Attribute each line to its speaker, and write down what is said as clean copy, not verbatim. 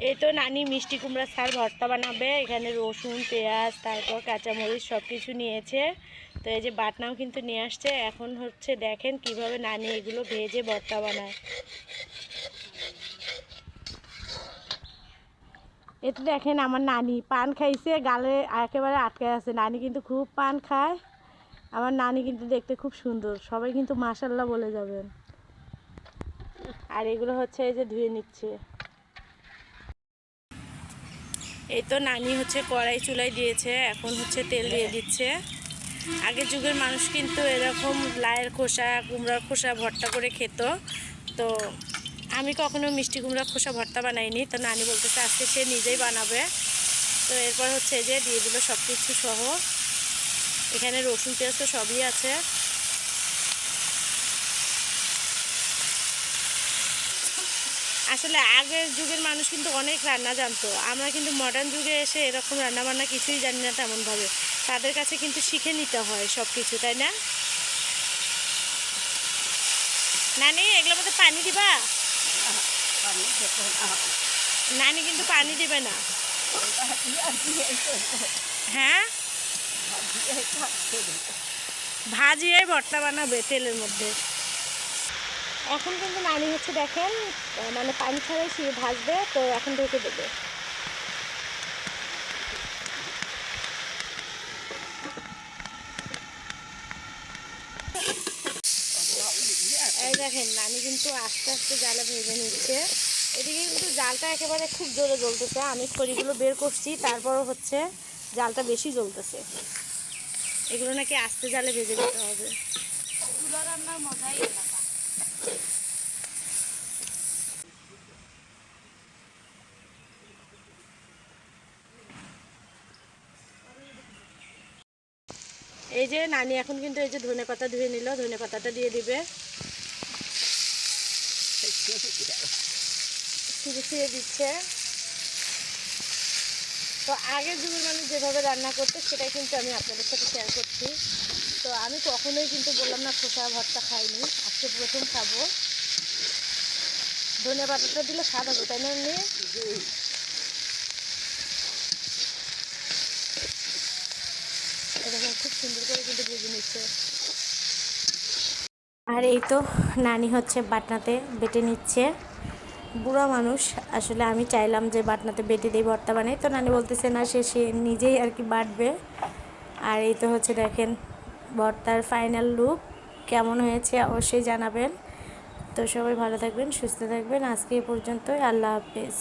Speaker 1: এই তো নানি মিষ্টি কুমড়া ছাড় ভর্তা বানাবে। এখানে রসুন, পেঁয়াজ, তারপর কাঁচামরিচ সব কিছু নিয়েছে। তো এই যে বাটনাও কিন্তু নিয়ে আসছে। এখন হচ্ছে দেখেন কিভাবে নানি এগুলো ভেজে ভর্তা বানায়। এটা দেখেন আমার নানি পান খাইছে, গালে একেবারে আটকে আছে। নানি কিন্তু খুব পান খায়। আমার নানি কিন্তু দেখতে খুব সুন্দর, সবাই কিন্তু মাশাল্লাহ বলে যাবেন। আর এগুলো হচ্ছে এই যে ধুয়ে নিচ্ছে। এই তো নানি হচ্ছে কড়াই চুলায় দিয়েছে, এখন হচ্ছে তেল দিয়ে দিচ্ছে। আগের যুগের মানুষ কিন্তু এরকম লাইয়ের খোসা, কুমড়ার খোসা ভর্তা করে খেত। তো আমি কখনো মিষ্টি কুমড়ার খোসা ভর্তা বানাইনি, তো নানি বলতেছে আজকে সে নিজেই বানাবে। তো এরপর হচ্ছে যে দিয়ে দিল সব কিছু সহ। এখানে রসুন পেঁয়াজ তো সবই আছে। আসলে আগের যুগের মানুষ কিন্তু অনেক রান্না জানতো। আমরা কিন্তু মডার্ন যুগে এসে এরকম রান্নাবান্না কিছুই জানি না তেমনভাবে। তাদের কাছে কিন্তু শিখে নিতে হয় সব কিছু, তাই না নানি? এগুলোর মধ্যে পানি দিবা? নানি কিন্তু পানি দিবে না। হ্যাঁ, ভাজিয়ে ভর্তা বানাবে তেলের মধ্যে। এখন কিন্তু নানি হচ্ছে দেখেন মানে পানি ছাড়াই সে ভাজবে। তো এখন ঢেকে দেবে। এই দেখেন নানি কিন্তু আস্তে আস্তে জালে ভেজে নিচ্ছে। এদিকে কিন্তু জালটা একেবারে খুব জোরে জ্বলতেছে। আমি খড়িগুলো বের করছি, তারপরও হচ্ছে জালটা বেশি জ্বলতেছে। এগুলো নাকি আস্তে জালে ভেজে দিতে হবে। চুলা রান্নার মজাই আলাদা। এই যে নানি এখন কিন্তু এই যে ধনে পাতা ধুয়ে নিল, ধনে পাতাটা দিয়ে দিবে। ছিঁড়ে ছিঁড়ে দিচ্ছে। তো আগের যুগের মানুষ যেভাবে রান্না করতো সেটাই কিন্তু আমি আপনাদের সাথে শেয়ার করছি। তো আমি কখনোই কিন্তু বললাম না খোসা ভর্তা খাইনি, আজকে প্রথম খাবো। ধনে পাতাটা দিলে স্বাদ হবে, তাই না? নিয়ে এরকম খুব সুন্দর করে কিন্তু ভেজে নিচ্ছে। আর এই তো নানি হচ্ছে বাটনাতে বেটে নিচ্ছে। বুড়া মানুষ, আসলে আমি চাইলাম যে বাটনাতে বেটে দিয়ে ভর্তা বানাই, তো নানি বলতেছে না, সে নিজেই আর কি বাটবে। আর এই তো হচ্ছে দেখেন ভর্তার ফাইনাল লুক কেমন হয়েছে অবশ্যই জানাবেন। তো সবাই ভালো থাকবেন, সুস্থ থাকবেন। আজকে এই পর্যন্তই। আল্লাহ হাফেজ।